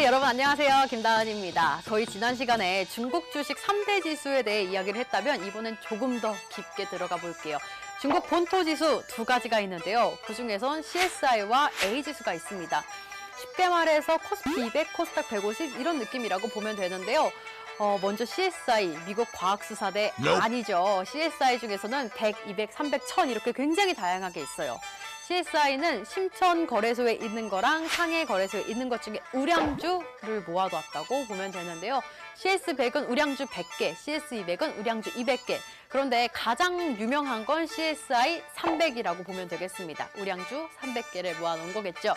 여러분 안녕하세요. 김다은입니다. 저희 지난 시간에 중국 주식 3대 지수에 대해 이야기를 했다면 이번엔 조금 더 깊게 들어가 볼게요. 중국 본토 지수 두 가지가 있는데요. 그중에선 CSI와 A지수가 있습니다. 쉽게 말해서 코스피 200, 코스닥 150 이런 느낌이라고 보면 되는데요. 먼저 CSI, 미국 과학수사대 아니죠. CSI 중에서는 100, 200, 300, 1000 이렇게 굉장히 다양하게 있어요. CSI는 심천 거래소에 있는 거랑 상해 거래소에 있는 것 중에 우량주를 모아뒀다고 보면 되는데요. CS100은 우량주 100개, CS200은 우량주 200개. 그런데 가장 유명한 건 CSI 300이라고 보면 되겠습니다. 우량주 300개를 모아놓은 거겠죠.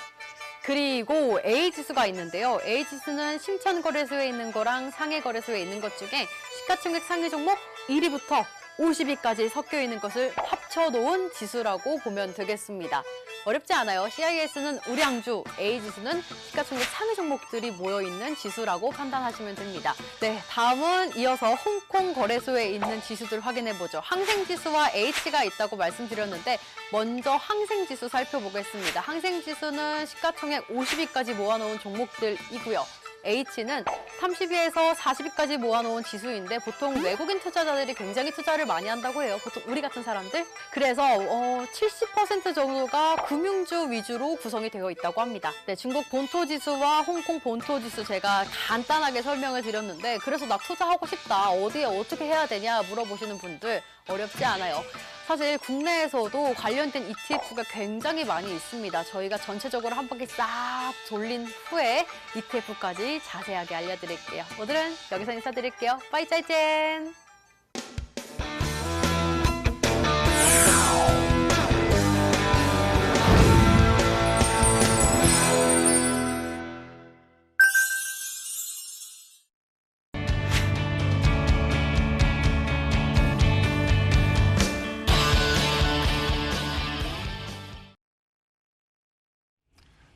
그리고 A지수가 있는데요. A지수는 심천거래소에 있는 거랑 상해거래소에 있는 것 중에 시가총액 상위 종목 1위부터 50위까지 섞여 있는 것을 합쳐놓은 지수라고 보면 되겠습니다. 어렵지 않아요. CIS는 우량주, A지수는 시가총액 상위 종목들이 모여있는 지수라고 판단하시면 됩니다. 네, 다음은 이어서 홍콩 거래소에 있는 지수들 확인해보죠. 항생지수와 H가 있다고 말씀드렸는데 먼저 항생지수 살펴보겠습니다. 항생지수는 시가총액 50위까지 모아놓은 종목들이고요. H는 30위에서 40위까지 모아놓은 지수인데 보통 외국인 투자자들이 굉장히 투자를 많이 한다고 해요. 보통 우리 같은 사람들. 그래서 70% 정도가 금융주 위주로 구성이 되어 있다고 합니다. 네, 중국 본토지수와 홍콩 본토지수 제가 간단하게 설명을 드렸는데 그래서 나 투자하고 싶다. 어디에 어떻게 해야 되냐 물어보시는 분들 어렵지 않아요. 사실 국내에서도 관련된 ETF가 굉장히 많이 있습니다. 저희가 전체적으로 한 바퀴 싹 돌린 후에 ETF까지 자세하게 알려드릴게요. 오늘은 여기서 인사드릴게요. 빠이 짜이젠!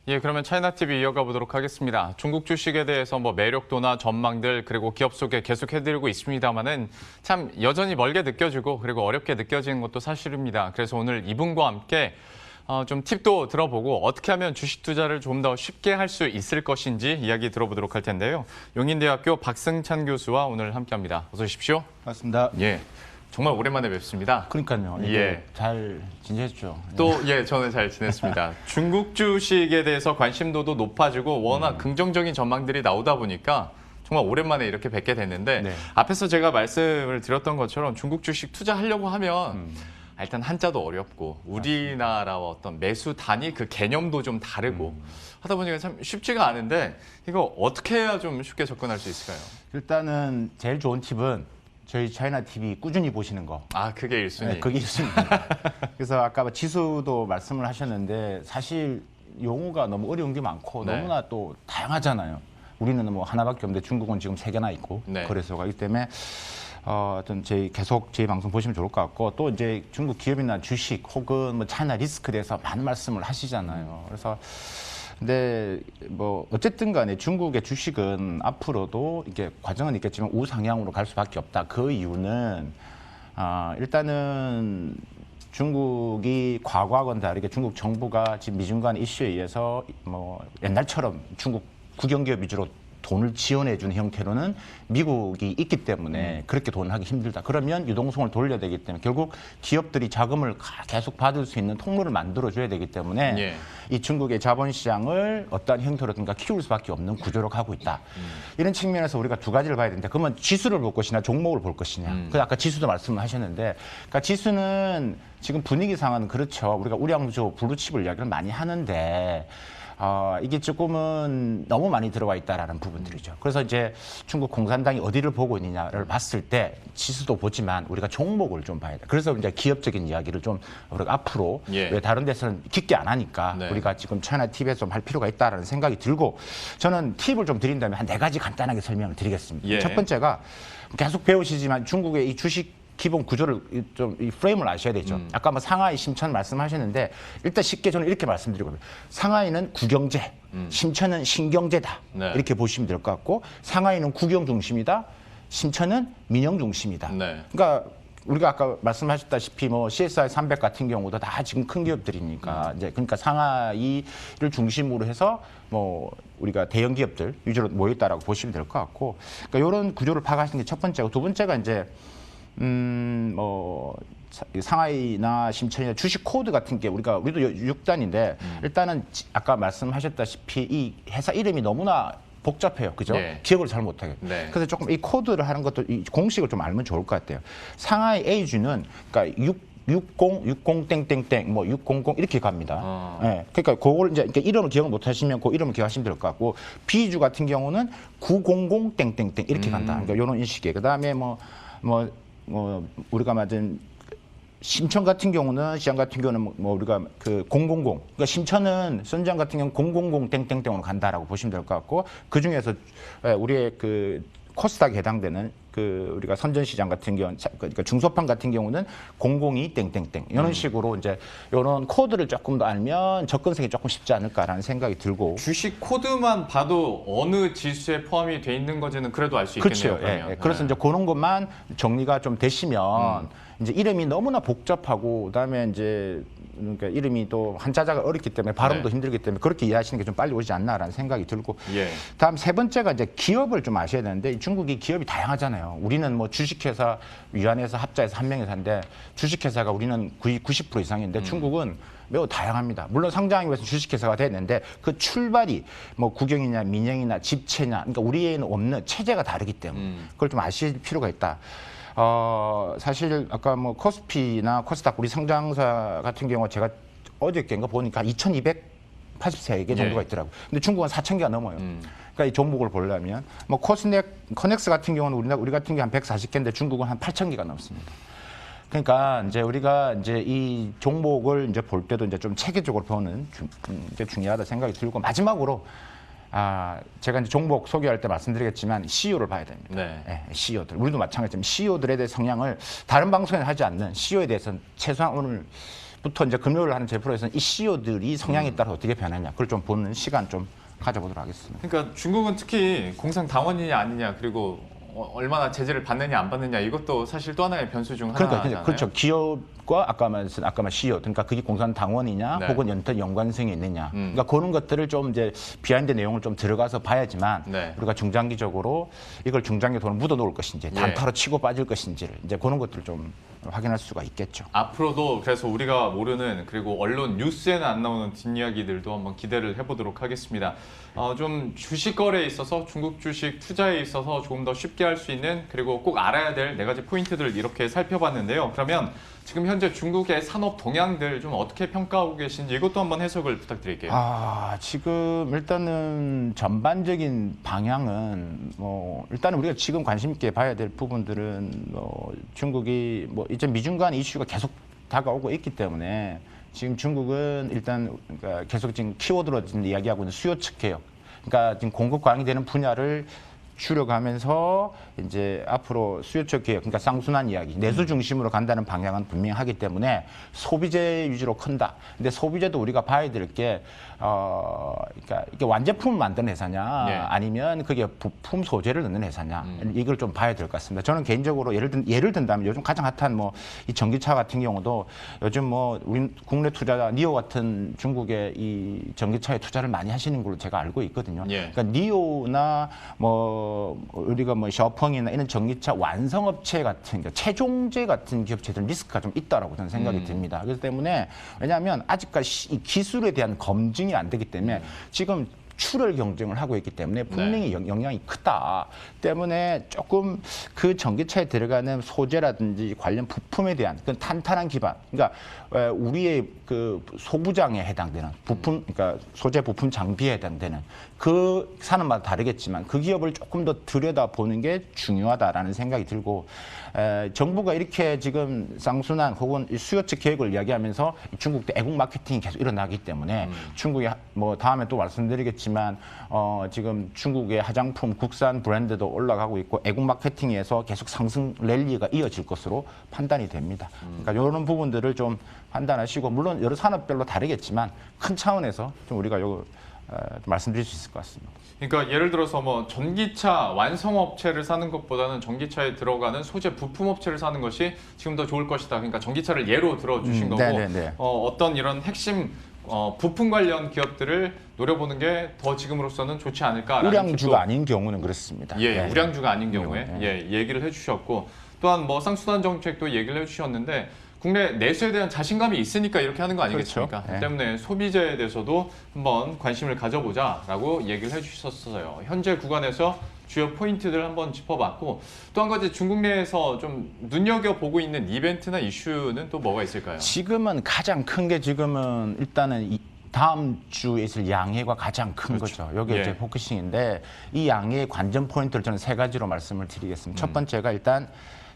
예, 그러면 차이나TV 이어가 보도록 하겠습니다. 중국 주식에 대해서 매력도나 전망들 그리고 기업 소개 계속 해드리고 있습니다만은 참 여전히 멀게 느껴지고 그리고 어렵게 느껴지는 것도 사실입니다. 그래서 오늘 이분과 함께 좀 팁도 들어보고 어떻게 하면 주식 투자를 좀 더 쉽게 할 수 있을 것인지 이야기 들어보도록 할 텐데요. 용인대학교 박승찬 교수와 오늘 함께합니다. 어서 오십시오. 반갑습니다. 예. 정말 오랜만에 뵙습니다. 그러니까요. 예. 잘 지내셨죠? 저는 잘 지냈습니다. 중국 주식에 대해서 관심도도 높아지고 워낙 긍정적인 전망들이 나오다 보니까 정말 오랜만에 이렇게 뵙게 됐는데 네. 앞에서 제가 말씀을 드렸던 것처럼 중국 주식 투자하려고 하면 일단 한자도 어렵고 우리나라와 어떤 매수 단위 그 개념도 좀 다르고 하다 보니까 참 쉽지가 않은데 이거 어떻게 해야 좀 쉽게 접근할 수 있을까요? 일단은 제일 좋은 팁은 저희 차이나TV 꾸준히 보시는 거. 아, 그게 1순위. 네, 그게 1순위입니다. 그래서 아까 지수도 말씀을 하셨는데 사실 용어가 너무 어려운 게 많고 네. 너무나 또 다양하잖아요. 우리는 하나밖에 없는데 중국은 지금 3개나 있고 네. 거래소가 있기 때문에 어떤 계속 저희 방송 보시면 좋을 것 같고 또 이제 중국 기업이나 주식 혹은 차이나 리스크에 대해서 많은 말씀을 하시잖아요. 그래서 근데 어쨌든 간에 중국의 주식은 앞으로도 이게 과정은 있겠지만 우상향으로 갈 수밖에 없다. 그 이유는 일단은 중국이 과거하고는 다르게 중국 정부가 지금 미중 간 이슈에 의해서 옛날처럼 중국 국영기업 위주로 돈을 지원해 주는 형태로는 미국이 있기 때문에 그렇게 돈을 하기 힘들다. 그러면 유동성을 돌려야 되기 때문에 결국 기업들이 자금을 계속 받을 수 있는 통로를 만들어줘야 되기 때문에 예. 이 중국의 자본시장을 어떠한 형태로든가 키울 수밖에 없는 구조로 가고 있다. 이런 측면에서 우리가 두 가지를 봐야 되는데 그러면 지수를 볼 것이냐 종목을 볼 것이냐. 그 아까 지수도 말씀을 하셨는데 그러니까 지수는 지금 분위기상은 그렇죠. 우리가 우량주 블루칩을 이야기를 많이 하는데 이게 조금은 너무 많이 들어와 있다라는 부분들이죠. 그래서 이제 중국 공산당이 어디를 보고 있느냐를 봤을 때 지수도 보지만 우리가 종목을 좀 봐야 돼. 그래서 이제 기업적인 이야기를 좀 우리가 앞으로 왜 다른 데서는 깊게 안 하니까 우리가 지금 차이나TV에서 좀 할 필요가 있다라는 생각이 들고 저는 팁을 좀 드린다면 한 4가지 간단하게 설명을 드리겠습니다. 첫 번째가 계속 배우시지만 중국의 이 주식 기본 구조를 좀 이 프레임을 아셔야 되죠. 아까 상하이, 심천 말씀하셨는데 일단 쉽게 저는 이렇게 말씀드리거든요. 상하이는 국영제, 심천은 신경제다. 네. 이렇게 보시면 될 것 같고 상하이는 국영 중심이다. 심천은 민영 중심이다. 네. 그러니까 우리가 아까 말씀하셨다시피 뭐 CSI 300 같은 경우도 다 지금 큰 기업들이니까 이제 그러니까 상하이를 중심으로 해서 뭐 우리가 대형 기업들 위주로 모여 있다라고 보시면 될 것 같고, 그러니까 이런 구조를 파악하시는 게 첫 번째고, 두 번째가 이제 뭐 상하이나 심천이나 주식 코드 같은 게 우리도 6단인데 일단은 아까 말씀하셨다시피 이 회사 이름이 너무나 복잡해요. 그죠? 네. 기억을 잘 못하게. 네. 그래서 조금 이 코드를 하는 것도 이 공식을 좀 알면 좋을 것 같아요. 상하이 A주는 그러니까 60 땡땡땡 뭐 600 이렇게 갑니다. 예. 그러니까 그걸 이제 이름을 기억을 못 하시면 그 이름을 기억하시면 될 것 같고, B주 같은 경우는 900 땡땡땡 이렇게 간다. 그러니까 이런 인식이에요. 그다음에 뭐 우리가 맞은 심천 같은 경우는, 시장 같은 경우는 뭐 우리가 그 000, 그러니까 심천은 선장 같은 경우는 000 땡땡땡으로 간다라고 보시면 될 것 같고, 그 중에서 우리의 그 코스닥에 해당되는 그 우리가 선전시장 같은 경우, 그러니까 중소판 같은 경우는 002 땡땡땡 이런 식으로 이제 이런 코드를 조금 더 알면 접근성이 조금 쉽지 않을까라는 생각이 들고. 주식 코드만 봐도 어느 지수에 포함이 돼 있는 건지는 그래도 알 수 있겠네요. 그렇죠. 예, 예. 그래서 이제 그런 것만 정리가 좀 되시면 이제 이름이 너무나 복잡하고 그다음에 이제 그러니까 이름이 또 한자자가 어렵기 때문에 발음도 네. 힘들기 때문에 그렇게 이해하시는 게 좀 빨리 오지 않나라는 생각이 들고. 예. 다음 세 번째가 이제 기업을 좀 아셔야 되는데, 중국이 기업이 다양하잖아요. 우리는 뭐 주식회사 위안해서 합자해서 한 명이 산데 주식회사가 우리는 90% 이상인데 중국은 매우 다양합니다. 물론 상장하기 위해서 주식회사가 됐는데 그 출발이 뭐 국영이냐 민영이나 집체냐, 그러니까 우리에는 없는 체제가 다르기 때문에 그걸 좀 아실 필요가 있다. 사실 아까 뭐 코스피나 코스닥 우리 상장사 같은 경우 제가 어저께인가 보니까 2,283개 정도가 있더라고요. 근데 중국은 4,000개가 넘어요. 그러니까 이 종목을 보려면 뭐 커넥스 같은 경우는 우리 같은 게 한 140개인데 중국은 한 8,000개가 넘습니다. 그러니까 이제 우리가 이제 이 종목을 이제 볼 때도 이제 좀 체계적으로 보는 게 중요하다 생각이 들고, 마지막으로 제가 이제 종목 소개할 때 말씀드리겠지만 CEO를 봐야 됩니다. 네. 네, CEO들. 우리도 마찬가지지만 CEO들에 대해 성향을 다른 방송에 하지 않는 CEO에 대해서는 최소한 오늘부터 이제 금요일 하는 제 프로에서는 이 CEO들이 성향에 따라 어떻게 변하냐, 그걸 좀 보는 시간 좀 가져보도록 하겠습니다. 그러니까 중국은 특히 공산당원이냐 아니냐, 그리고 얼마나 제재를 받느냐 안 받느냐, 이것도 사실 또 하나의 변수 중 하나잖아요. 그러니까 그렇죠. 기업과 아까 말씀 CEO, 그러니까 그게 공산당원이냐 네. 혹은 연관성이 있느냐, 그러니까 그런 것들을 좀 이제 비하인드 내용을 좀 들어가서 봐야지만 네. 우리가 중장기적으로 이걸 중장기 돈을 묻어 놓을 것인지 단타로 치고 빠질 것인지를 이제 그런 것들을 좀 확인할 수가 있겠죠. 앞으로도 그래서 우리가 모르는, 그리고 언론 뉴스에는 안 나오는 뒷이야기들도 한번 기대를 해보도록 하겠습니다. 좀 주식 거래에 있어서, 중국 주식 투자에 있어서 조금 더 쉽게 할 수 있는, 그리고 꼭 알아야 될 네 가지 포인트들을 이렇게 살펴봤는데요. 그러면 지금 현재 중국의 산업 동향들 좀 어떻게 평가하고 계신지 이것도 한번 해석을 부탁드릴게요. 지금 일단은 전반적인 방향은 뭐 일단은 우리가 지금 관심 있게 봐야 될 부분들은 중국이 뭐 이제 미중 간 이슈가 계속 다가오고 있기 때문에 지금 중국은 일단 그러니까 계속 지금 키워드로 지금 이야기하고 있는 수요 측 개혁, 그러니까 지금 공급 과잉이 되는 분야를 줄여가면서 이제 앞으로 수요처 개혁, 그러니까 쌍순환 이야기, 내수 중심으로 간다는 방향은 분명하기 때문에 소비재 위주로 큰다. 근데 소비재도 우리가 봐야 될 게, 그러니까 이게 완제품을 만드는 회사냐, 네. 아니면 그게 부품 소재를 넣는 회사냐, 이걸 좀 봐야 될 것 같습니다. 저는 개인적으로 예를 든다면 요즘 가장 핫한 뭐 이 전기차 같은 경우도 요즘 뭐 우리 국내 투자자 니오 같은 중국의 이 전기차에 투자를 많이 하시는 걸로 제가 알고 있거든요. 예. 그러니까 니오나 뭐 우리가 뭐 셔펑이나 이런 전기차 완성업체 같은 체종제 같은 기업체들 리스크가 좀 있다라고 저는 생각이 듭니다. 그렇기 때문에 왜냐하면 아직까지 이 기술에 대한 검증이 안 되기 때문에 지금 출혈 경쟁을 하고 있기 때문에 분명히 영향이 크다. 때문에 조금 그 전기차에 들어가는 소재라든지 관련 부품에 대한 그 탄탄한 기반, 그러니까 우리의 그 소부장에 해당되는 부품, 그러니까 소재 부품 장비에 해당되는 그 산업마다 다르겠지만 그 기업을 조금 더 들여다보는 게 중요하다라는 생각이 들고, 정부가 이렇게 지금 쌍순환 혹은 수요측 계획을 이야기하면서 중국도 애국 마케팅이 계속 일어나기 때문에 중국이 뭐 다음에 또 말씀드리겠지만 지금 중국의 화장품 국산 브랜드도 올라가고 있고 애국 마케팅에서 계속 상승 랠리가 이어질 것으로 판단이 됩니다. 그러니까 이런 부분들을 좀 판단하시고, 물론 여러 산업별로 다르겠지만 큰 차원에서 좀 우리가 말씀드릴 수 있을 것 같습니다. 그러니까 예를 들어서 뭐 전기차 완성업체를 사는 것보다는 전기차에 들어가는 소재 부품업체를 사는 것이 지금 더 좋을 것이다. 그러니까 전기차를 예로 들어주신 거고 네네네. 어떤 이런 핵심 부품 관련 기업들을 노려보는 게 더 지금으로서는 좋지 않을까라는 우량주가 또- 아닌 경우는 그렇습니다. 예, 네. 우량주가 아닌 경우에 네. 얘기를 해주셨고 또한 뭐 쌍수단 정책도 얘기를 해주셨는데 국내 내수에 대한 자신감이 있으니까 이렇게 하는 거 아니겠습니까? 그렇죠. 네. 때문에 소비재에 대해서도 한번 관심을 가져보자라고 얘기를 해주셨어요. 현재 구간에서 주요 포인트들 한번 짚어봤고 또 한 가지 중국 내에서 좀 눈여겨보고 있는 이벤트나 이슈는 또 뭐가 있을까요? 지금은 가장 큰 게 지금은 일단은 다음 주에 있을 양해가 가장 큰 그렇죠. 거죠. 여기 예. 이제 포커싱인데 이 양해의 관전 포인트를 저는 세 가지로 말씀을 드리겠습니다. 첫 번째가 일단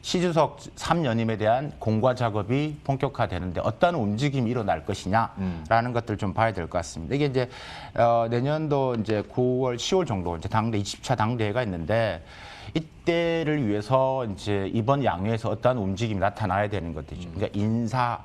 시주석 3연임에 대한 공과 작업이 본격화되는데 어떤 움직임이 일어날 것이냐라는 것들을 좀 봐야 될 것 같습니다. 이게 이제 내년도 이제 9월, 10월 정도 이제 당대 20차 당대회가 있는데 이때를 위해서 이제 이번 양회에서 어떤 움직임이 나타나야 되는 것들이죠. 그러니까 인사,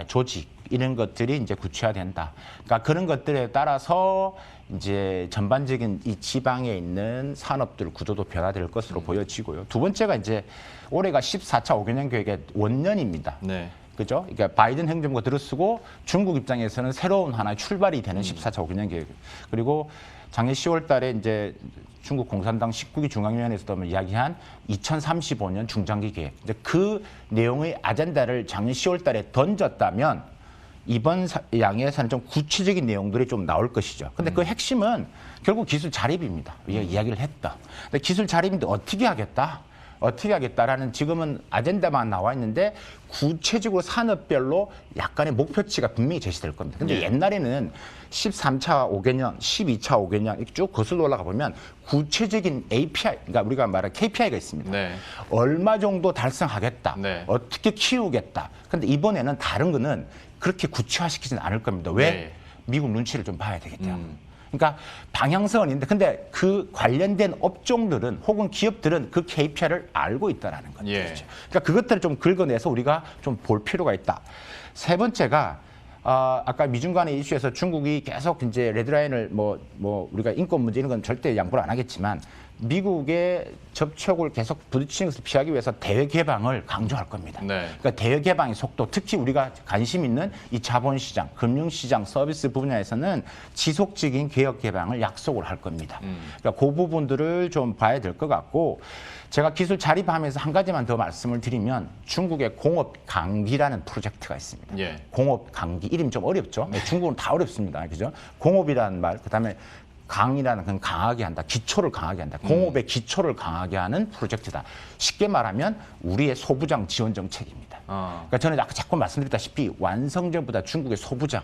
조직 이런 것들이 이제 구체화된다. 그러니까 그런 것들에 따라서 이제 전반적인 이 지방에 있는 산업들 구조도 변화될 것으로 보여지고요. 두 번째가 이제 올해가 14차 5개년 계획의 원년입니다. 네. 그죠? 그러니까 바이든 행정부가 들어서고 중국 입장에서는 새로운 하나의 출발이 되는 14차 5개년 계획. 그리고 작년 10월 달에 이제 중국 공산당 19기 중앙위원회에서도 이야기한 2035년 중장기 계획. 이제 그 내용의 아젠다를 작년 10월 달에 던졌다면 이번 양해에서는 좀 구체적인 내용들이 좀 나올 것이죠. 근데 그 핵심은 결국 기술 자립입니다. 우리가 이야기를 했다. 근데 기술 자립인데 어떻게 하겠다? 어떻게 하겠다라는 지금은 아젠다만 나와 있는데 구체적으로 산업별로 약간의 목표치가 분명히 제시될 겁니다. 근데 옛날에는 13차 5개년, 12차 5개년 이렇게 쭉 거슬러 올라가 보면 구체적인 API, 그러니까 우리가 말하는 KPI가 있습니다. 네. 얼마 정도 달성하겠다. 네. 어떻게 키우겠다. 근데 이번에는 다른 거는 그렇게 구체화시키지는 않을 겁니다. 왜? 네. 미국 눈치를 좀 봐야 되기 때문에. 그러니까 방향성은 있는데 근데 그 관련된 업종들은 혹은 기업들은 그 KPI를 알고 있다라는 거죠. 예. 그러니까 그것들을 좀 긁어내서 우리가 좀 볼 필요가 있다. 세 번째가 아까 미중 간의 이슈에서 중국이 계속 이제 레드라인을 뭐 우리가 인권 문제 이런 건 절대 양보를 안 하겠지만 미국의 접촉을 계속 부딪히는 것을 피하기 위해서 대외 개방을 강조할 겁니다. 네. 그러니까 대외 개방의 속도, 특히 우리가 관심 있는 이 자본시장, 금융시장, 서비스 분야에서는 지속적인 개혁 개방을 약속을 할 겁니다. 그러니까 그 부분들을 좀 봐야 될 것 같고 제가 기술 자립하면서 한 가지만 더 말씀을 드리면 중국의 공업 강기라는 프로젝트가 있습니다. 예. 공업 강기 이름 좀 어렵죠? 네, 중국은 다 어렵습니다. 그죠? 공업이라는 말, 그다음에 강이라는 건 강하게 한다. 기초를 강하게 한다. 공업의 기초를 강하게 하는 프로젝트다. 쉽게 말하면 우리의 소부장 지원 정책입니다. 그러니까 저는 아까 자꾸 말씀드렸다시피 완성전보다 중국의 소부장.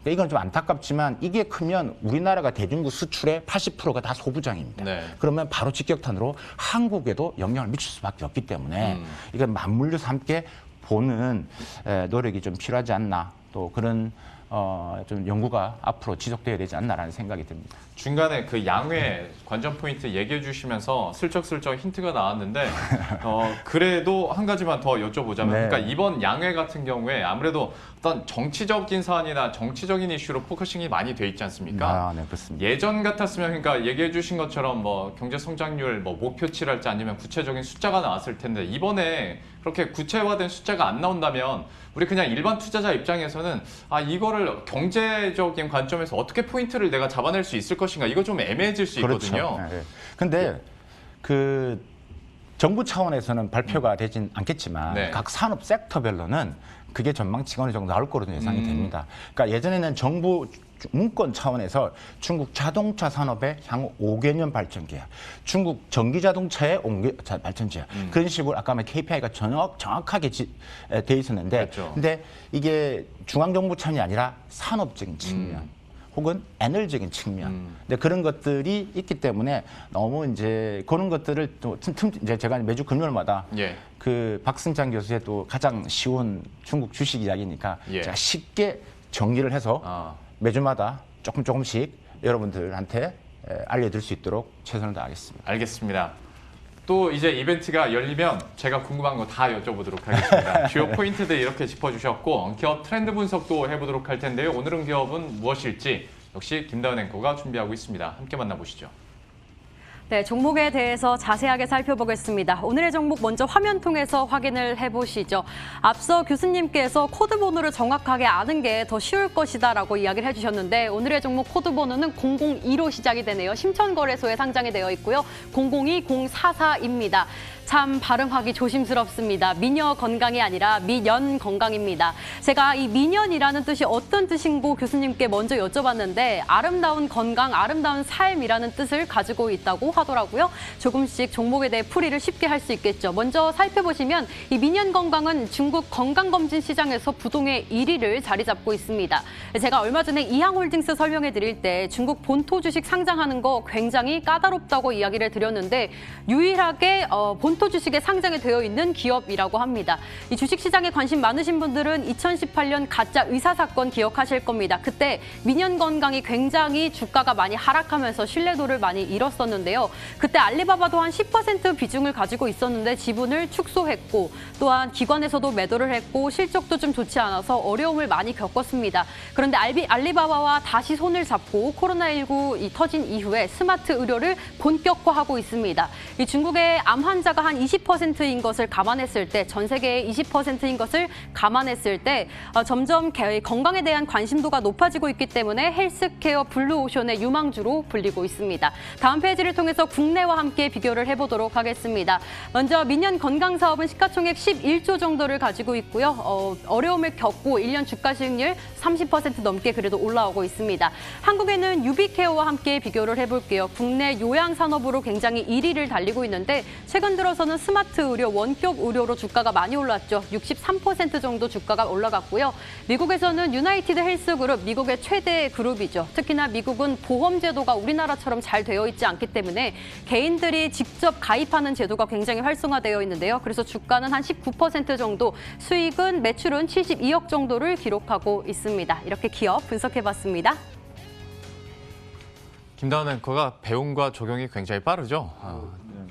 그러니까 이건 좀 안타깝지만 이게 크면 우리나라가 대중국 수출의 80%가 다 소부장입니다. 네. 그러면 바로 직격탄으로 한국에도 영향을 미칠 수밖에 없기 때문에 이건 맞물려서 함께 보는 노력이 좀 필요하지 않나. 또 그런 좀 연구가 앞으로 지속돼야 되지 않나라는 생각이 듭니다. 중간에 그 양회 관전 포인트 얘기해 주시면서 슬쩍슬쩍 힌트가 나왔는데 그래도 한 가지만 더 여쭤보자면 네. 그러니까 이번 양회 같은 경우에 아무래도 어떤 정치적인 사안이나 정치적인 이슈로 포커싱이 많이 돼 있지 않습니까? 네, 그렇습니다. 예전 같았으면 그러니까 얘기해 주신 것처럼 뭐 경제 성장률 뭐 목표치랄지 아니면 구체적인 숫자가 나왔을 텐데 이번에 그렇게 구체화된 숫자가 안 나온다면 우리 그냥 일반 투자자 입장에서는 이거를 경제적인 관점에서 어떻게 포인트를 내가 잡아낼 수 있을 것인가 이거 좀 애매해질 수 있거든요. 그렇죠. 네. 근데 그 정부 차원에서는 발표가 되진 않겠지만 네. 각 산업 섹터별로는 그게 전망치가 어느 정도 나올 거로 예상이 됩니다. 그러니까 예전에는 정부 문건 차원에서 중국 자동차 산업의 향후 5개년 발전 계획, 중국 전기 자동차의 발전 계획 그런 식으로 아까 말한 KPI가 정확하게 돼 있었는데, 그렇죠. 근데 이게 중앙 정부 차원이 아니라 산업적인 측면. 혹은 에너지적인 측면. 근데 그런 것들이 있기 때문에 너무 이제 그런 것들을 또 이제 제가 매주 금요일마다 예. 그 박승찬 교수의 또 가장 쉬운 중국 주식 이야기니까 예. 제가 쉽게 정리를 해서 매주마다 조금씩 여러분들한테 알려드릴 수 있도록 최선을 다하겠습니다. 알겠습니다. 또 이제 이벤트가 열리면 제가 궁금한 거 다 여쭤보도록 하겠습니다. 주요 포인트들 이렇게 짚어주셨고 기업 트렌드 분석도 해보도록 할 텐데요. 오늘은 기업은 무엇일지 역시 김다은 앵커가 준비하고 있습니다. 함께 만나보시죠. 네, 종목에 대해서 자세하게 살펴보겠습니다. 오늘의 종목 먼저 화면 통해서 확인을 해보시죠. 앞서 교수님께서 코드 번호를 정확하게 아는 게 더 쉬울 것이다라고 이야기를 해주셨는데 오늘의 종목 코드 번호는 002로 시작이 되네요. 심천거래소에 상장이 되어 있고요. 002044입니다. 참 발음하기 조심스럽습니다. 미녀 건강이 아니라 미년 건강입니다. 제가 이 미년이라는 뜻이 어떤 뜻인고 교수님께 먼저 여쭤봤는데 아름다운 건강, 아름다운 삶이라는 뜻을 가지고 있다고 하더라고요. 조금씩 종목에 대해 풀이를 쉽게 할 수 있겠죠. 먼저 살펴보시면 이 미년 건강은 중국 건강검진 시장에서 부동의 1위를 자리 잡고 있습니다. 제가 얼마 전에 이항홀딩스 설명해 드릴 때 중국 본토 주식 상장하는 거 굉장히 까다롭다고 이야기를 드렸는데 유일하게 본토 주식에 상장이 되어 있는 기업이라고 합니다. 이 주식시장에 관심 많으신 분들은 2018년 가짜 의사 사건 기억하실 겁니다. 그때 민연 건강이 굉장히 주가가 많이 하락하면서 신뢰도를 많이 잃었었는데요. 그때 알리바바도 한 10% 비중을 가지고 있었는데 지분을 축소했고 또한 기관에서도 매도를 했고 실적도 좀 좋지 않아서 어려움을 많이 겪었습니다. 그런데 알리바바와 다시 손을 잡고 코로나19 터진 이후에 스마트 의료를 본격화하고 있습니다. 이 중국의 암 환자가 한 20%인 것을 감안했을 때, 전 세계의 20%인 것을 감안했을 때 점점 건강에 대한 관심도가 높아지고 있기 때문에 헬스케어 블루오션의 유망주로 불리고 있습니다. 다음 페이지를 통해서 국내와 함께 비교를 해보도록 하겠습니다. 먼저 민연 건강 사업은 시가총액 11조 정도를 가지고 있고요. 어려움을 겪고 1년 주가 수익률 30% 넘게 그래도 올라오고 있습니다. 한국에는 유비케어와 함께 비교를 해볼게요. 국내 요양산업으로 굉장히 1위를 달리고 있는데 최근 들어서는 스마트 의료, 원격 의료로 주가가 많이 올랐죠. 63% 정도 주가가 올라갔고요. 미국에서는 유나이티드 헬스그룹, 미국의 최대 그룹이죠. 특히나 미국은 보험 제도가 우리나라처럼 잘 되어 있지 않기 때문에 개인들이 직접 가입하는 제도가 굉장히 활성화되어 있는데요. 그래서 주가는 한 19% 정도, 수익은 매출은 72억 정도를 기록하고 있습니다. 이렇게 기업 분석해봤습니다. 김다은 앵커가 배움과 적용이 굉장히 빠르죠.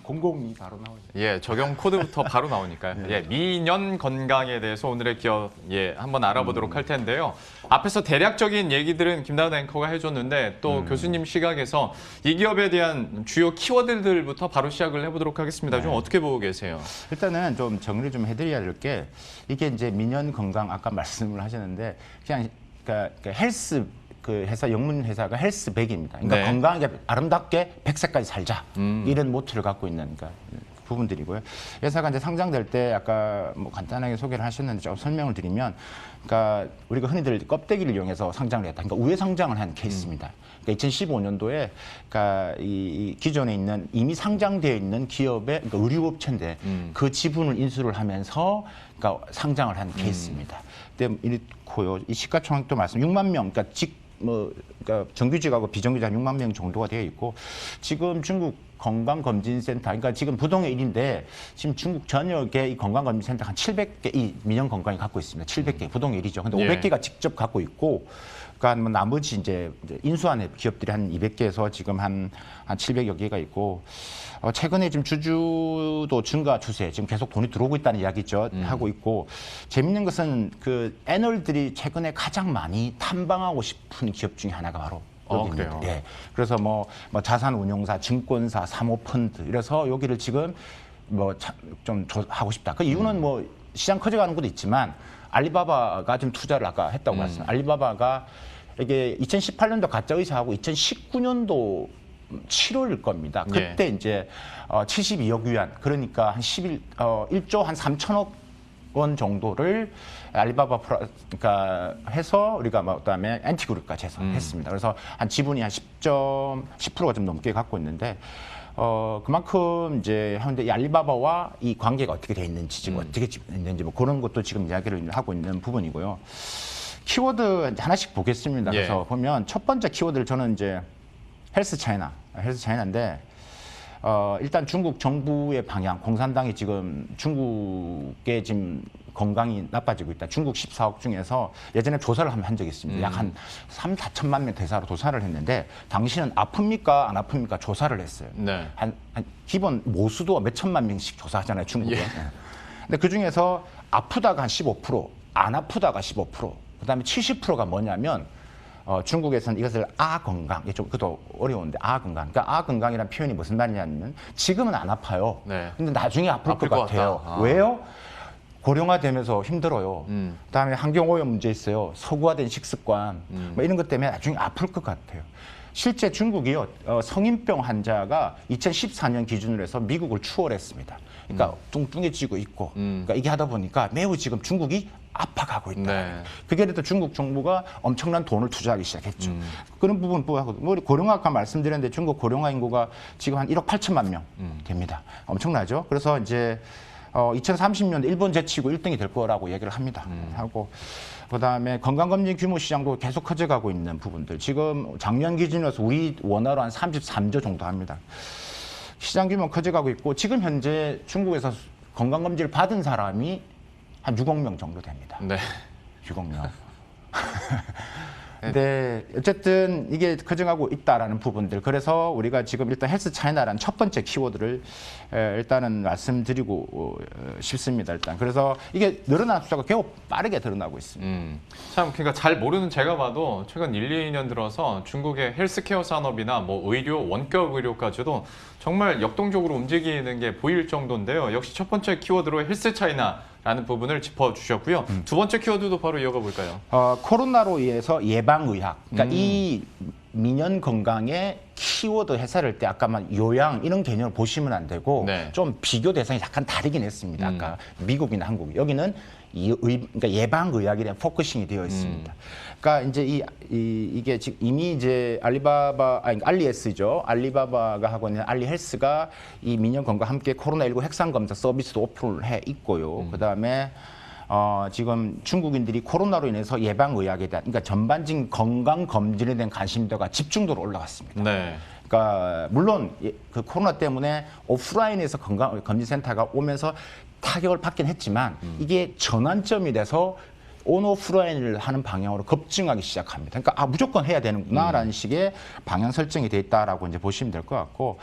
002 바로 나오죠. 예, 적용 코드부터 바로 나오니까요. 예, 미년 건강에 대해서 오늘의 기업 한번 알아보도록 할 텐데요. 앞에서 대략적인 얘기들은 김다은 앵커가 해줬는데 또 교수님 시각에서 이 기업에 대한 주요 키워드들부터 바로 시작을 해보도록 하겠습니다. 좀 어떻게 보고 계세요? 일단은 좀 정리를 좀 해드려야 될 게 이게 이제 민연 건강 아까 말씀을 하셨는데 그냥 그러니까 헬스 그 회사 영문 회사가 헬스백입니다. 그러니까 네. 건강하게 아름답게 100세까지 살자 이런 모토를 갖고 있는 그러니까 부분들이고요. 회사가 이제 상장될 때 아까 뭐 간단하게 소개를 하셨는데 좀 설명을 드리면, 그러니까 우리가 흔히들 껍데기를 이용해서 상장을 했다. 그러니까 우회 상장을 한 케이스입니다. 그러니까 2015년도에 그러니까 이 기존에 있는 이미 상장되어 있는 기업의 그러니까 의류업체인데 그 지분을 인수를 하면서 그러니까 상장을 한 케이스입니다. 근데 이렇고요. 이 시가총액도 말씀 6만 명, 그러니까 그러니까 정규직하고 비정규직 한 6만 명 정도가 되어 있고 지금 중국 건강검진센터, 그러니까 지금 부동의 1인데 지금 중국 전역에 이 건강검진센터 한 700개 이 민연 건강이 갖고 있습니다. 700개 부동의 1이죠. 근데 500개가 직접 갖고 있고, 그러니까 뭐 나머지 이제 인수한 기업들이 한 200개에서 지금 한 700여 개가 있고, 최근에 지금 주주도 증가 추세, 지금 계속 돈이 들어오고 있다는 이야기죠. 하고 있고, 재밌는 것은 그 애널들이 최근에 가장 많이 탐방하고 싶은 기업 중에 하나가 바로 그래요? 예. 그래서 뭐 자산운용사, 증권사, 사모펀드 이래서 여기를 지금 뭐 좀 하고 싶다. 그 이유는 뭐 시장 커져가는 것도 있지만 알리바바가 지금 투자를 아까 했다고 말씀. 알리바바가 이게 2018년도 가짜 의사하고 2019년도 7월일 겁니다. 그때 이제 72억 위안, 그러니까 한 1조 한 3천억 원 정도를 알리바바 그러니까 해서 우리가 뭐 그다음에 엔티그룹까지 해서 했습니다. 그래서 한 지분이 한 10%가 좀 넘게 갖고 있는데 그만큼 이제 현재 이 알리바바와 이 관계가 어떻게 돼 있는지 지금 어떻게 있는지 뭐 그런 것도 지금 이야기를 하고 있는 부분이고요. 키워드 하나씩 보겠습니다. 그래서 보면 첫 번째 키워드를 저는 이제 헬스 차이나인데 일단 중국 정부의 방향, 공산당이 지금 중국의 지금 건강이 나빠지고 있다. 중국 14억 중에서 예전에 조사를 한 적이 있습니다. 약 한 3, 4천만 명 대사로 조사를 했는데 당신은 아픕니까 안 아픕니까 조사를 했어요. 네. 한 기본 모수도 몇 천만 명씩 조사하잖아요, 중국은. 근데 그중에서 아프다가 한 15%, 안 아프다가 15%, 그다음에 70%가 뭐냐면 중국에서는 이것을 아건강, 이게 좀 그것도 어려운데 아건강. 그러니까 아건강이라는 표현이 무슨 말이냐면 지금은 안 아파요. 네. 근데 나중에 아플 것 것 같아요. 같다. 아. 왜요? 고령화되면서 힘들어요. 그다음에 환경오염 문제 있어요. 서구화된 식습관 뭐 이런 것 때문에 나중에 아플 것 같아요. 실제 중국이요 성인병 환자가 2014년 기준으로 해서 미국을 추월했습니다. 그러니까 뚱뚱해지고 있고, 그러니까 이게 하다 보니까 매우 지금 중국이 아파가고 있다. 네. 그게 돼도 중국 정부가 엄청난 돈을 투자하기 시작했죠. 그런 부분 보고 우리 고령화 아까 말씀드렸는데 중국 고령화 인구가 지금 한 1억 8천만 명 됩니다. 엄청나죠. 그래서 이제 2030년도 일본 제치고 1등이 될 거라고 얘기를 합니다. 하고 그다음에 건강검진 규모 시장도 계속 커져가고 있는 부분들. 지금 작년 기준으로서 우리 원화로 한 33조 정도 합니다. 시장 규모 커져가고 있고 지금 현재 중국에서 건강검진을 받은 사람이 한 6억 명 정도 됩니다. 네. 6억 명. 근데 어쨌든 이게 커져가고 있다라는 부분들. 그래서 우리가 지금 일단 헬스 차이나라는 첫 번째 키워드를 일단은 말씀드리고 싶습니다. 일단 그래서 이게 늘어난 숫자가 매우 빠르게 늘어나고 있습니다. 참 그러니까 잘 모르는 제가 봐도 최근 1, 2년 들어서 중국의 헬스케어 산업이나 뭐 의료, 원격 의료까지도 정말 역동적으로 움직이는 게 보일 정도인데요. 역시 첫 번째 키워드로 헬스 차이나라는 부분을 짚어주셨고요. 두 번째 키워드도 바로 이어가 볼까요? 코로나로 인해서 예방의학, 그러니까 이 민연 건강의 키워드 해설할 때 아까 말 요양 이런 개념을 보시면 안 되고 네. 좀 비교 대상이 약간 다르긴 했습니다. 아까 미국이나 한국 여기는 그러니까 예방의학에 대한 포커싱이 되어 있습니다. 그러니까 이제 이게 지금 이미 이제 알리에스죠. 알리바바가 하고 있는 알리헬스가 이 민연 건강 함께 코로나19 핵산 검사 서비스도 오픈을 해 있고요. 그다음에 지금 중국인들이 코로나로 인해서 예방의학에 대한, 그러니까 전반적인 건강검진에 대한 관심도가 집중도로 올라갔습니다. 네. 그러니까 물론 그 코로나 때문에 오프라인에서 건강검진센터가 오면서 타격을 받긴 했지만 이게 전환점이 돼서 온오프라인을 하는 방향으로 급증하기 시작합니다. 그러니까 무조건 해야 되는구나라는 식의 방향 설정이 돼 있다라고 이제 보시면 될 것 같고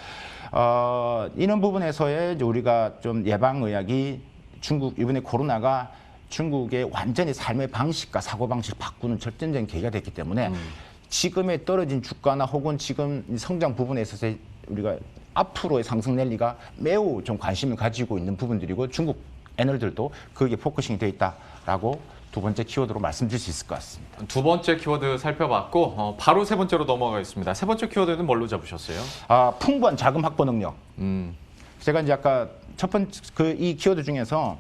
이런 부분에서의 이제 우리가 좀 예방의학이 중국 이번에 코로나가 중국의 완전히 삶의 방식과 사고방식을 바꾸는 절대적인 계기가 됐기 때문에 지금의 떨어진 주가나 혹은 지금 성장 부분에 있어서 우리가 앞으로의 상승 랠리가 매우 좀 관심을 가지고 있는 부분들이고 중국 애널들도 거기에 포커싱이 되어 있다라고 두 번째 키워드로 말씀드릴 수 있을 것 같습니다. 두 번째 키워드 살펴봤고 바로 세 번째로 넘어가겠습니다. 세 번째 키워드는 뭘로 잡으셨어요? 풍부한 자금 확보 능력. 제가 이제 아까 첫 번째 이 키워드 중에서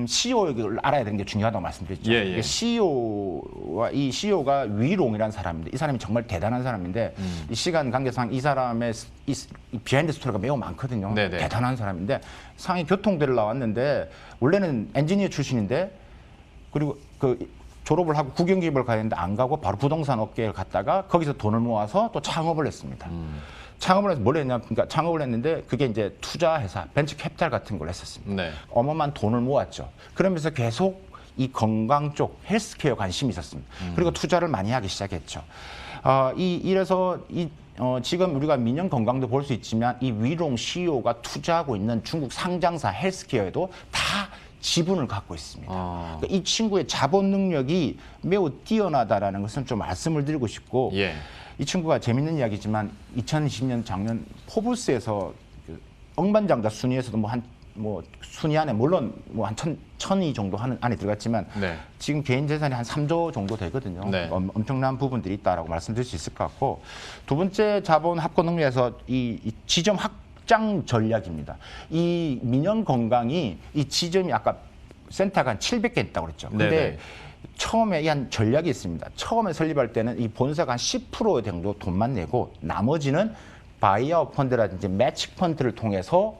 CEO를 알아야 되는 게 중요하다고 말씀드렸죠. 예. CEO와 이 CEO가 위롱이라는 사람인데 이 사람이 정말 대단한 사람인데 이 시간 관계상 이 사람의 이 비하인드 스토리가 매우 많거든요. 네네. 대단한 사람인데 상해 교통대를 나왔는데 원래는 엔지니어 출신인데 그리고 그 졸업을 하고 국영기업을 가야 되는데 안 가고 바로 부동산 업계를 갔다가 거기서 돈을 모아서 또 창업을 했습니다. 창업을 해서 뭘 했냐? 그러니까 창업을 했는데 그게 이제 투자회사, 벤처 캐피탈 같은 걸 했었습니다. 네. 어마어마한 돈을 모았죠. 그러면서 계속 이 건강 쪽 헬스케어 관심이 있었습니다. 그리고 투자를 많이 하기 시작했죠. 이래서 지금 우리가 민연 건강도 볼 수 있지만 이 위롱 CEO가 투자하고 있는 중국 상장사 헬스케어에도 다 지분을 갖고 있습니다. 그러니까 이 친구의 자본 능력이 매우 뛰어나다라는 것은 좀 말씀을 드리고 싶고 예. 이 친구가 재밌는 이야기지만 2020년 작년 포브스에서 그 억만장자 순위에서도 순위 안에 물론 한 1,000위 정도 안에 들어갔지만 네. 지금 개인 재산이 한 3조 정도 되거든요. 네. 엄청난 부분들이 있다라고 말씀드릴 수 있을 것 같고 두 번째 자본 확보 능력에서 이 지점 확장 전략입니다. 이 민연 건강이 이 지점이 아까 센터가 한 700개 있다고 그랬죠. 근데 네네. 처음에 한 전략이 있습니다. 처음에 설립할 때는 이 본사가 한 10% 정도 돈만 내고 나머지는 바이아웃 펀드라든지 매치 펀드를 통해서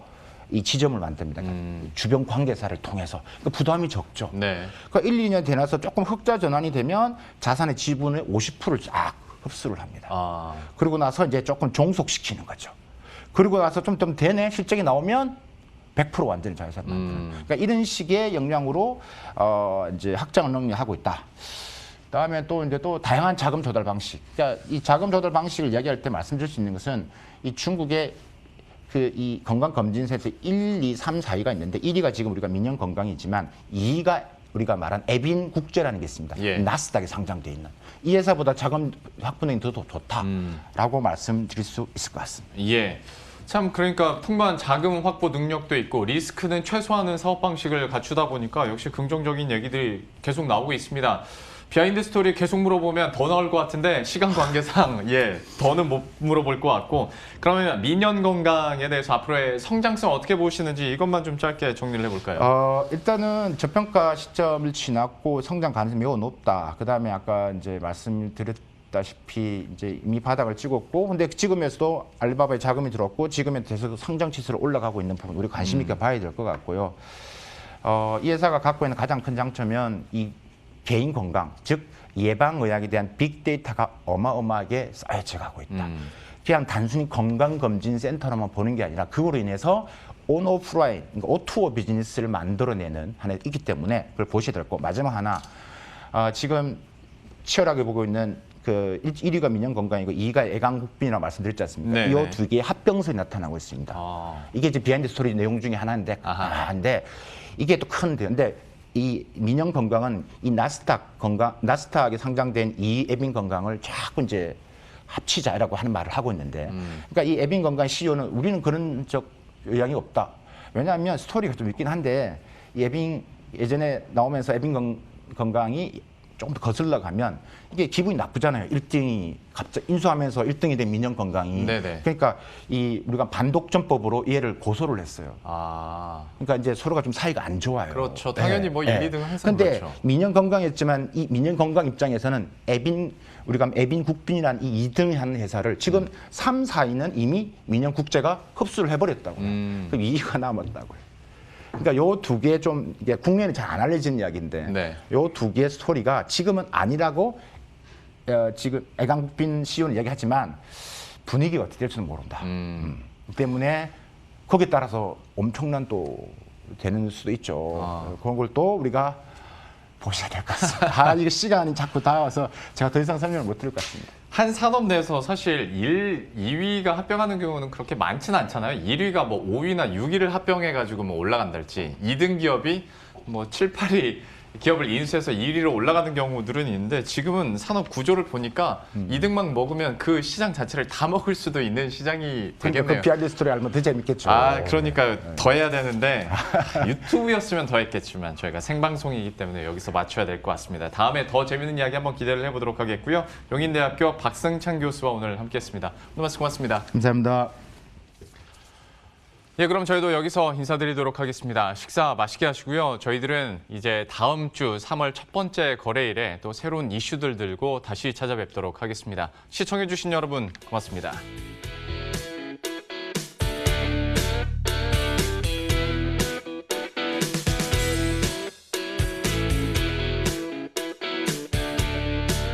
이 지점을 만듭니다. 그러니까 주변 관계사를 통해서. 그러니까 부담이 적죠. 네. 그러니까 1, 2년 지나서 조금 흑자 전환이 되면 자산의 지분의 50%를 쫙 흡수를 합니다. 그리고 나서 이제 조금 종속시키는 거죠. 그리고 나서 좀 되네 실적이 나오면 100% 완전히 자회사 만드는. 그러니까 이런 식의 역량으로 이제 확장을 능력하고 있다. 그다음에 또 이제 또 다양한 자금 조달 방식. 그러니까 이 자금 조달 방식을 이야기할 때 말씀드릴 수 있는 것은 이 중국의 이 건강검진센터 1, 2, 3, 4위가 있는데 1위가 지금 우리가 민연 건강이지만 2위가 우리가 말한 에빈 국제라는 게 있습니다. 예. 나스닥에 상장돼 있는 이 회사보다 자금 확보능이 더 좋다라고 말씀드릴 수 있을 것 같습니다. 예. 참 그러니까 풍부한 자금 확보 능력도 있고 리스크는 최소화하는 사업 방식을 갖추다 보니까 역시 긍정적인 얘기들이 계속 나오고 있습니다. 비하인드 스토리 계속 물어보면 더 나올 것 같은데 시간 관계상 더는 못 물어볼 것 같고 그러면 민연 건강에 대해서 앞으로의 성장성 어떻게 보시는지 이것만 좀 짧게 정리를 해볼까요? 일단은 저평가 시점을 지났고 성장 가능성이 매우 높다. 그다음에 아까 이제 말씀드렸다시피 이제 이미 바닥을 찍었고, 근데 지금에서도 알리바바에 자금이 들어왔고 지금에 대해서 성장 지수로 올라가고 있는 부분 우리 관심 있게 봐야 될 것 같고요. 이 회사가 갖고 있는 가장 큰 장점은 이 개인 건강, 즉 예방의학에 대한 빅데이터가 어마어마하게 쌓여져 가고 있다. 그냥 단순히 건강검진센터로만 보는 게 아니라 그거로 인해서 온오프라인, 그러니까 O2O 비즈니스를 만들어내는 하나 있기 때문에 그걸 보셔야 될 거고, 마지막 하나, 지금 치열하게 보고 있는 그 1위가 민영건강이고 2위가 애강국빈이라고 말씀드렸지 않습니까? 이 두 개의 합병설이 나타나고 있습니다. 이게 이제 비하인드 스토리 내용 중에 하나인데, 근데 이게 또 큰데, 근데 이 민영 건강은 이 나스닥에 상장된 이 에빈 건강을 자꾸 이제 합치자라고 하는 말을 하고 있는데, 그러니까 이 에빈 건강 CEO는 우리는 그런 의향이 없다. 왜냐하면 스토리가 좀 있긴 한데, 이 에빈 예전에 나오면서 에빈 건강이 조금 더 거슬러 가면 이게 기분이 나쁘잖아요. 1등이 갑자기 인수하면서 1등이 된 민영 건강이. 네네. 그러니까 우리가 반독점법으로 얘를 고소를 했어요. 그러니까 이제 서로가 좀 사이가 안 좋아요. 그렇죠. 당연히 뭐 1, 2등 항상 근데 그렇죠. 민영 건강이었지만 이 민영 건강 입장에서는 우리가 에빈 국빈이라는 이 2등이 하는 회사를 지금 3, 4위는 이미 민영 국제가 흡수를 해버렸다고요. 그럼 2위가 남았다고요. 그러니까 요 두 개 좀 이게 국내에는 잘 안 알려진 이야기인데, 요 두 개의 스토리가 지금은 아니라고 지금 애강국빈 CEO는 얘기하지만 분위기가 어떻게 될지는 모른다. 때문에 거기에 따라서 엄청난 또 되는 수도 있죠. 그런 걸 또 우리가 보셔야 될 것 같습니다. 이게 시간이 자꾸 닿아서 제가 더 이상 설명을 못 드릴 것 같습니다. 한 산업 내에서 사실 2위가 합병하는 경우는 그렇게 많지는 않잖아요. 1위가 뭐 5위나 6위를 합병해가지고 뭐 올라간달지 2등 기업이 뭐 7, 8위 기업을 인수해서 1위로 올라가는 경우들은 있는데, 지금은 산업 구조를 보니까 2등만 먹으면 그 시장 자체를 다 먹을 수도 있는 시장이 그러니까 되겠네요. 그 비하인드 스토리 알면 더 재밌겠죠. 그러니까 더 해야 되는데 유튜브였으면 더 했겠지만 저희가 생방송이기 때문에 여기서 맞춰야 될 것 같습니다. 다음에 더 재밌는 이야기 한번 기대를 해보도록 하겠고요. 용인대학교 박승찬 교수와 오늘 함께했습니다. 오늘 말씀 고맙습니다. 감사합니다. 그럼 저희도 여기서 인사드리도록 하겠습니다. 식사 맛있게 하시고요. 저희들은 이제 다음 주 3월 첫 번째 거래일에 또 새로운 이슈들 들고 다시 찾아뵙도록 하겠습니다. 시청해주신 여러분 고맙습니다.